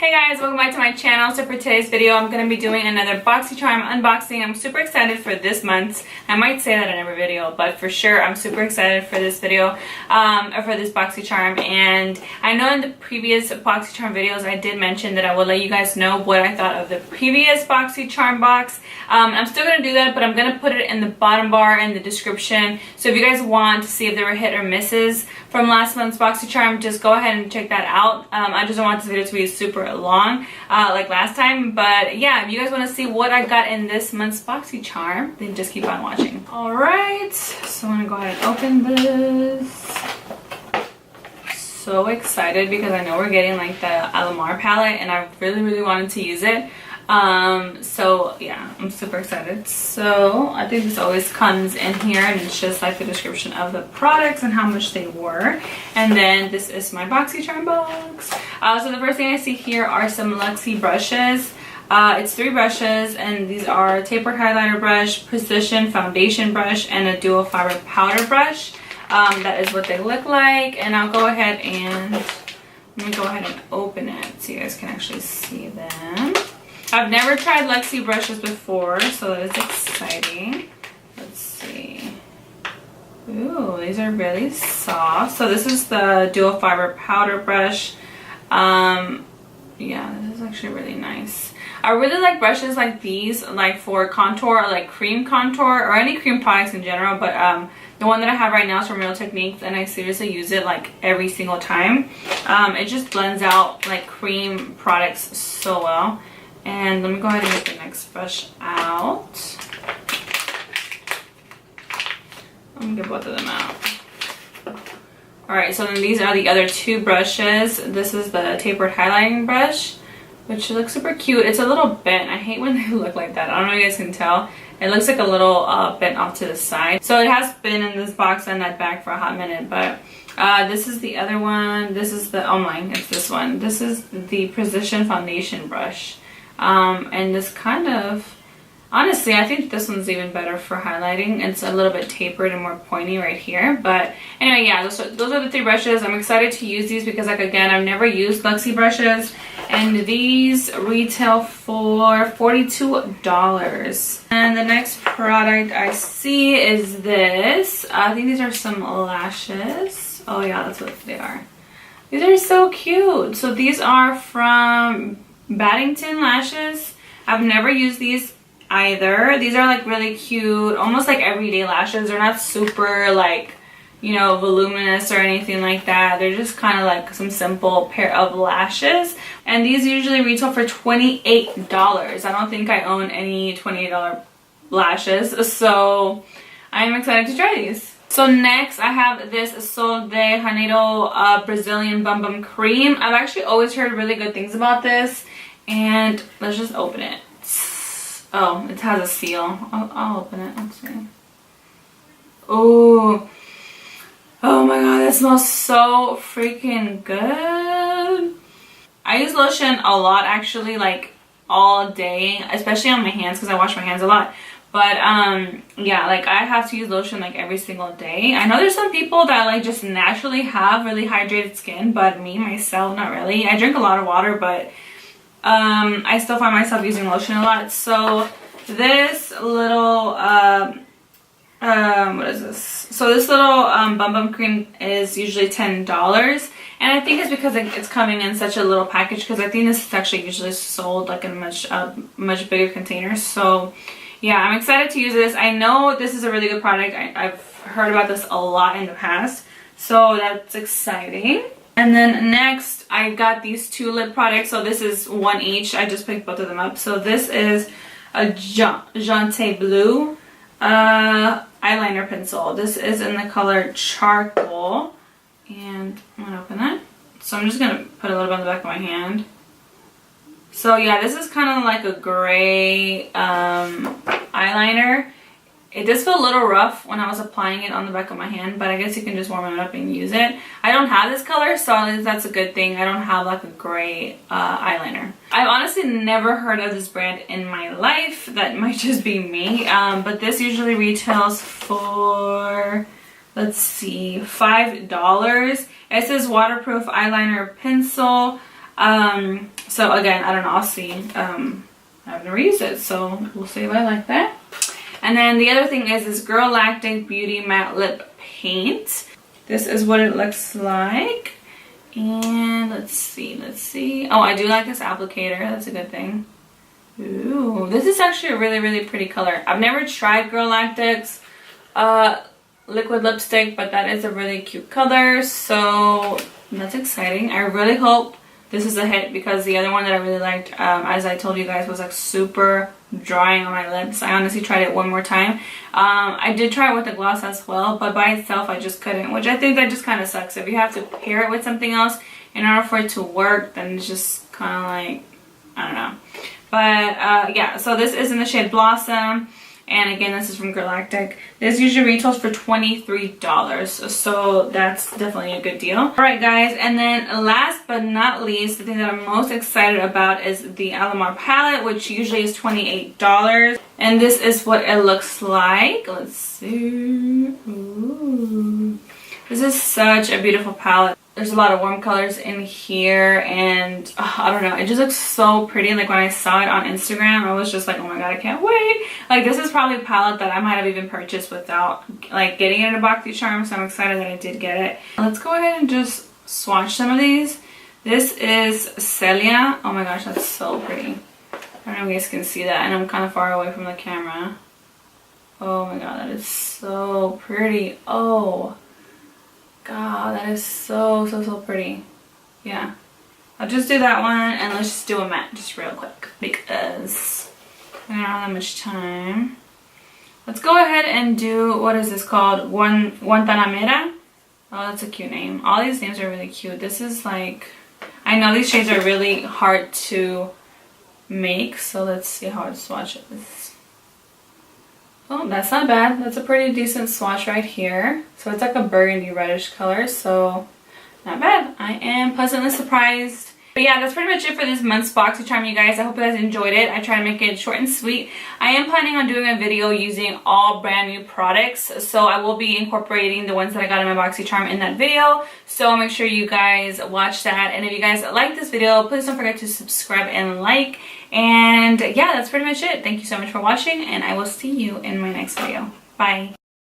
Hey guys, welcome back to my channel. So for today's video, I'm going to be doing another Boxycharm unboxing. I'm super excited for this month's. I might say that in every video, but for sure, I'm super excited for this video, or for this Boxycharm. And I know in the previous Boxycharm videos, I did mention that I will let you guys know what I thought of the previous Boxycharm box. I'm still going to do that, but I'm going to put it in the bottom bar in the description. So if you guys want to see if there were hit or misses from last month's Boxycharm, just go ahead and check that out. I just don't want this video to be super long like last time, but yeah, if you guys want to see what I got in this month's Boxycharm, then just keep on watching. All right, so I'm gonna go ahead and open this. So excited because I know we're getting like the Alamar palette and I really wanted to use it. So yeah, I'm super excited. So I think this always comes in here and it's just like the description of the products and how much they were. And then this is my Boxycharm box. So the first thing I see here are some Luxie brushes. It's 3 brushes, and these are tapered highlighter brush, precision foundation brush, and a dual fiber powder brush. That is what they look like. And I'll go ahead and let me go ahead and open it so you guys can actually see them. I've never tried Luxie brushes before, so that is exciting. Let's see. Ooh, these are really soft. So this is the dual fiber powder brush. Yeah, this is actually really nice. I really like brushes like these, like for contour or like cream contour or any cream products in general, but the one that I have right now is from Real Techniques and I seriously use it like every single time. It just blends out like cream products so well. And let me go ahead and get the next brush out. Let me get both of them out. Alright, so then these are the other 2 brushes. This is the tapered highlighting brush, which looks super cute. It's a little bent. I hate when they look like that. I don't know if you guys can tell. It looks like a little bent off to the side. So it has been in this box and that bag for a hot minute, but this is the other one. This is the, oh my, it's this one. This is the Precision Foundation brush. And this kind of, honestly, I think this one's even better for highlighting. It's a little bit tapered and more pointy right here. But anyway, yeah, those are the 3 brushes. I'm excited to use these because, like, again, I've never used Luxie brushes. And these retail for $42. And the next product I see is this. I think these are some lashes. Oh yeah, that's what they are. These are so cute. So these are from Baddington lashes. I've never used these either. These are like really cute, almost like everyday lashes. They're not super like, you know, voluminous or anything like that. They're just kind of like some simple pair of lashes. And these usually retail for $28. I don't think I own any $28 lashes. So I'm excited to try these. So next I have this Sol de Janeiro Brazilian Bum Bum Cream. I've actually always heard really good things about this. And let's just open it. Oh, it has a seal. I'll open it. Let's see. Oh. Oh my god, that smells so freaking good. I use lotion a lot actually, like all day, especially on my hands because I wash my hands a lot. But yeah, like I have to use lotion like every single day. I know there's some people that like just naturally have really hydrated skin, but me, myself, not really. I drink a lot of water, but I still find myself using lotion a lot. So this little what is this? So this little Bum Bum cream is usually $10, and I think it's because it's coming in such a little package, because I think this is actually usually sold like in much bigger containers. So yeah, I'm excited to use this. I know this is a really good product. I've heard about this a lot in the past, so that's exciting. And then next I got these 2 lip products. So this is 1 each. I just picked both of them up. So this is a Jante Blue eyeliner pencil. This is in the color Charcoal, and I'm gonna open it. So I'm just gonna put a little bit on the back of my hand. So yeah, this is kind of like a gray eyeliner. It does feel a little rough when I was applying it on the back of my hand, but I guess you can just warm it up and use it. I don't have this color, so at least that's a good thing. I don't have like a gray eyeliner. I've honestly never heard of this brand in my life. That might just be me. But this usually retails for, let's see, $5. It says waterproof eyeliner pencil. So again, I don't know, I'll see. I've never used it, so we'll see if I like that. And then the other thing is this Girl Lactic Beauty Matte Lip Paint. This is what it looks like. And let's see. Oh, I do like this applicator. That's a good thing. Ooh, this is actually a really pretty color. I've never tried Girl Lactic's liquid lipstick, but that is a really cute color. So that's exciting. I really hope this is a hit, because the other one that I really liked, as I told you guys, was like super drying on my lips. I honestly tried it one more time. I did try it with the gloss as well, but by itself I just couldn't, which I think that just kind of sucks. If you have to pair it with something else in order for it to work, then it's just kind of like, I don't know. But yeah, so this is in the shade Blossom. And again, this is from Girl Lactic. This usually retails for $23, so that's definitely a good deal. Alright guys, and then last but not least, the thing that I'm most excited about is the Alamar palette, which usually is $28. And this is what it looks like. Let's see. Ooh. This is such a beautiful palette. There's a lot of warm colors in here, and I don't know, it just looks so pretty. Like when I saw it on Instagram, I was just like, oh my god, I can't wait. Like this is probably a palette that I might have even purchased without like getting it in a Boxycharm, so I'm excited that I did get it. Let's go ahead and just swatch some of these. This is Celia. Oh my gosh, that's so pretty. I don't know if you guys can see that, and I'm kind of far away from the camera. Oh my god, that is so pretty. Oh god, that is so pretty. Yeah, I'll just do that one, and let's just do a matte just real quick because I don't have that much time. Let's go ahead and do, what is this called? Guantanamera. Oh, that's a cute name. All these names are really cute. This is like, I know these shades are really hard to make, so let's see how I swatch this. Oh, that's not bad. That's a pretty decent swatch right here. So it's like a burgundy reddish color, so not bad. I am pleasantly surprised. But yeah, that's pretty much it for this month's Boxycharm, you guys. I hope you guys enjoyed it. I try to make it short and sweet. I am planning on doing a video using all brand new products, so I will be incorporating the ones that I got in my Boxycharm in that video. So make sure you guys watch that. And if you guys like this video, please don't forget to subscribe and like. And yeah, that's pretty much it. Thank you so much for watching, and I will see you in my next video. Bye.